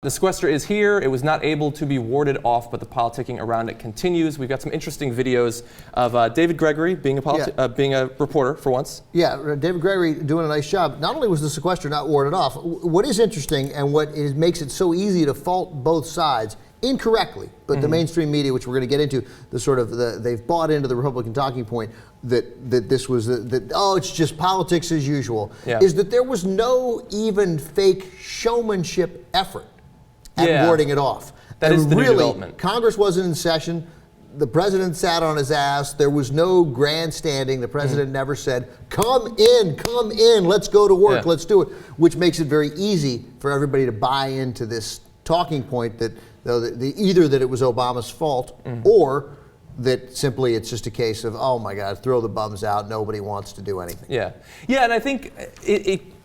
The sequester is here. It was not able to be warded off, but the politicking around it continues. We've got some interesting videos of David Gregory being a reporter for once. Yeah, David Gregory doing a nice job. Not only was the sequester not warded off, what is interesting and what makes it so easy to fault both sides incorrectly, but the mainstream media, which we're going to get into, they've bought into the Republican talking point that this was it's just politics as usual, is that there was no even fake showmanship effort at warding it off. That is the new development. Congress wasn't in session. The president sat on his ass. There was no grandstanding. The president never said, come in, let's go to work, let's do it, which makes it very easy for everybody to buy into this talking point that either that it was Obama's fault or that simply it's just a case of, oh my God, throw the bums out, nobody wants to do anything. Yeah, and I think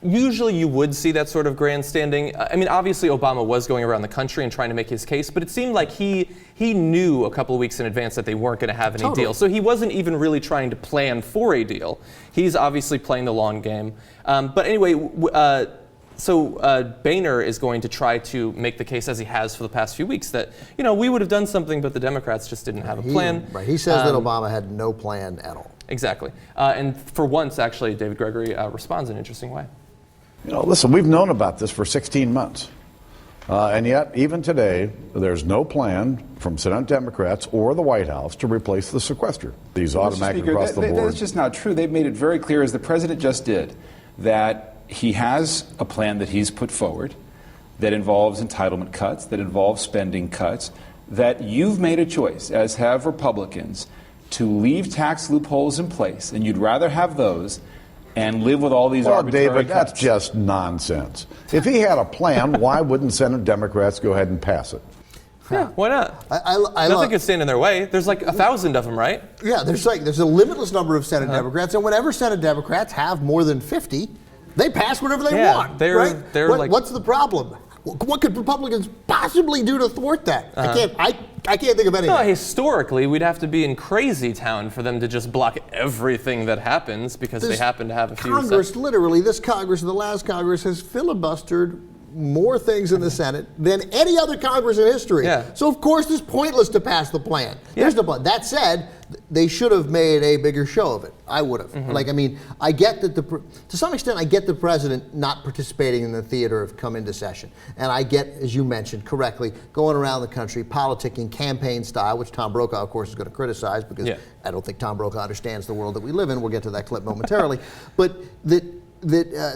usually you would see that sort of grandstanding. I mean, obviously Obama was going around the country and trying to make his case, but it seemed like he knew a couple of weeks in advance that they weren't going to have any deal. So he wasn't even really trying to plan for a deal. He's obviously playing the long game. But anyway, So Boehner is going to try to make the case, as he has for the past few weeks, that we would have done something, but the Democrats just didn't have a plan. He says that Obama had no plan at all. Exactly. And for once, actually, David Gregory responds in an interesting way. Listen, we've known about this for 16 months. And yet, even today, there's no plan from Senate Democrats or the White House to replace the sequester. These automatic across the board. That's just not true. They've made it very clear, as the president just did, that he has a plan that he's put forward that involves entitlement cuts, that involves spending cuts, that you've made a choice, as have Republicans, to leave tax loopholes in place, and you'd rather have those and live with all these arbitrary David, cuts. that's just nonsense. If he had a plan, why wouldn't Senate Democrats go ahead and pass it? Yeah, why not? Nothing could stand in their way. There's like 1,000 of them, right? Yeah, there's a limitless number of Senate Democrats, and whenever Senate Democrats have more than 50, they pass whatever they want, right? What's the problem? What could Republicans possibly do to thwart that? I can't think of anything. No, historically, we'd have to be in crazy town for them to just block everything that happens because they happen to have a few. This Congress, the last Congress, has filibustered more things in the Senate than any other Congress in history. So of course it's pointless to pass the plan. There's no plan. That said, they should have made a bigger show of it. I would have. I get that to some extent, I get the president not participating in the theater of come into session. And I get, as you mentioned correctly, going around the country, politicking campaign style, which Tom Brokaw, of course, is going to criticize because I don't think Tom Brokaw understands the world that we live in. We'll get to that clip momentarily. But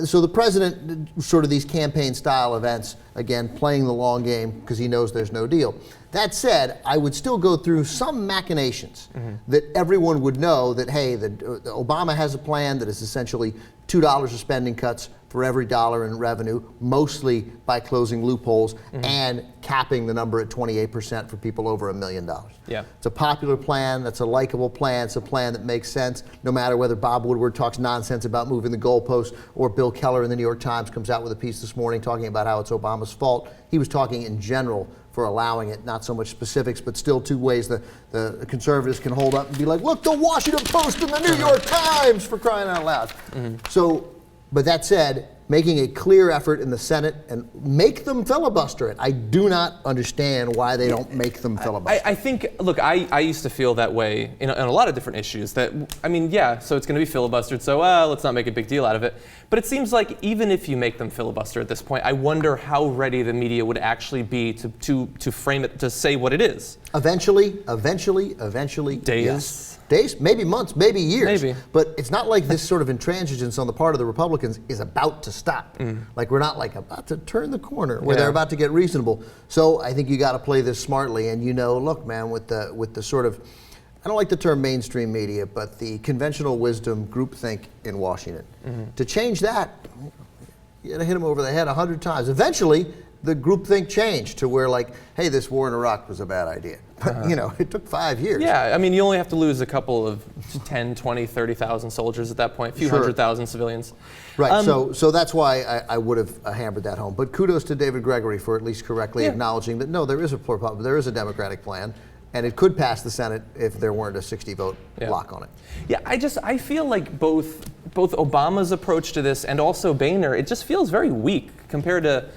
so the president, sort of these campaign style events, again, playing the long game because he knows there's no deal. That said, I would still go through some machinations that everyone would know that, hey, Obama has a plan that is essentially $2 of spending cuts for every dollar in revenue, mostly by closing loopholes and capping the number at 28% for people over $1 million. It's a popular plan. That's a likable plan. It's a plan that makes sense, no matter whether Bob Woodward talks nonsense about moving the goalposts or Bill Keller in the New York Times comes out with a piece this morning talking about how it's Obama's fault. He was talking in general for allowing it, not so much specifics, but still two ways the conservatives can hold up and be like, look, the Washington Post and the New York Times, for crying out loud. So, but that said, making a clear effort in the Senate and make them filibuster it. I do not understand why they don't make them filibuster. I think, look, I used to feel that way in a lot of different issues. That, so it's going to be filibustered, so let's not make a big deal out of it. But it seems like even if you make them filibuster at this point, I wonder how ready the media would actually be to frame it, to say what it is. Eventually. Days. Yes. Days, maybe months, maybe years. Maybe. But it's not like this sort of intransigence on the part of the Republicans is about to stop. Like we're not like about to turn the corner where they're about to get reasonable. So I think you got to play this smartly. And look, man, with the sort of, I don't like the term mainstream media, but the conventional wisdom groupthink in Washington. To change that, you got to hit them over the head 100 times. Eventually, the groupthink changed to where like, hey, this war in Iraq was a bad idea. But, it took 5 years. Yeah, you only have to lose a couple of 10, 20, 30,000 soldiers at that point, a few 100,000 civilians. Right, so that's why I would have hammered that home. But kudos to David Gregory for at least correctly acknowledging that, no, there is a Democratic plan, and it could pass the Senate if there weren't a 60-vote block on it. Yeah, I feel like both Obama's approach to this and also Boehner, it just feels very weak compared to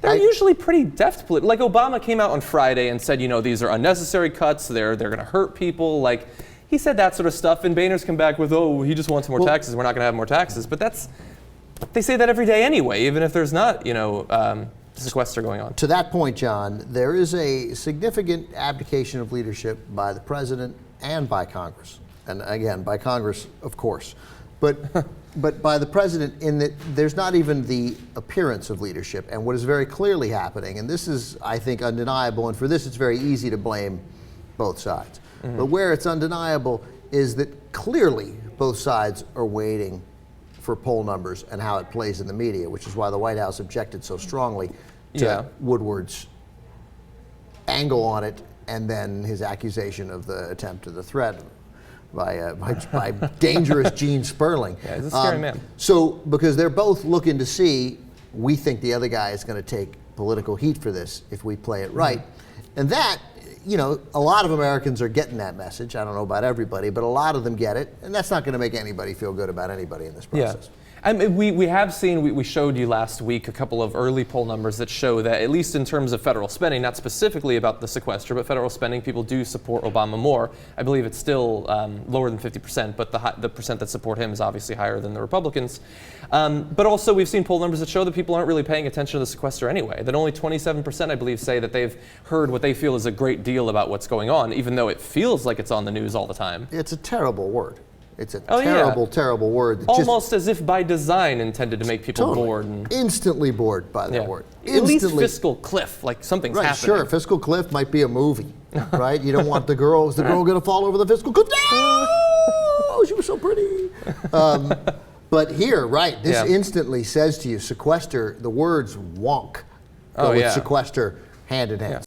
They're usually pretty deft. Like Obama came out on Friday and said, these are unnecessary cuts. They're going to hurt people. Like he said that sort of stuff. And Boehner's come back with, oh, he just wants more taxes. We're not going to have more taxes. But they say that every day anyway, even if there's not, sequester going on. To that point, John, there is a significant abdication of leadership by the president and by Congress. And again, by Congress, of course. But by the president, in that there's not even the appearance of leadership. And what is very clearly happening, and this is, I think, undeniable, and for this it's very easy to blame both sides. Mm-hmm. But where it's undeniable is that clearly both sides are waiting for poll numbers and how it plays in the media, which is why the White House objected so strongly to Woodward's angle on it, and then his accusation of the attempt of the threat by dangerous Gene Sperling. Yeah, he's a scary man. So, because they're both looking to see, we think the other guy is going to take political heat for this if we play it right. And that, a lot of Americans are getting that message. I don't know about everybody, but a lot of them get it. And that's not going to make anybody feel good about anybody in this process. Yeah. I mean, we have seen, we showed you last week a couple of early poll numbers that show that, at least in terms of federal spending, not specifically about the sequester, but federal spending, people do support Obama more. I believe it's still lower than 50%, but the percent that support him is obviously higher than the Republicans. But also we've seen poll numbers that show that people aren't really paying attention to the sequester anyway, that only 27%, I believe, say that they've heard what they feel is a great deal about what's going on, even though it feels like it's on the news all the time. It's a terrible word. It's a terrible word. Almost as if by design intended to make people bored. And instantly bored by that word. At least fiscal cliff, like something's happening. Sure, fiscal cliff might be a movie, right? You don't want the girl, is the girl going to fall over the fiscal cliff? No! Oh, she was so pretty. But here, right, this instantly says to you, sequester, the words wonk go with sequester hand in hand.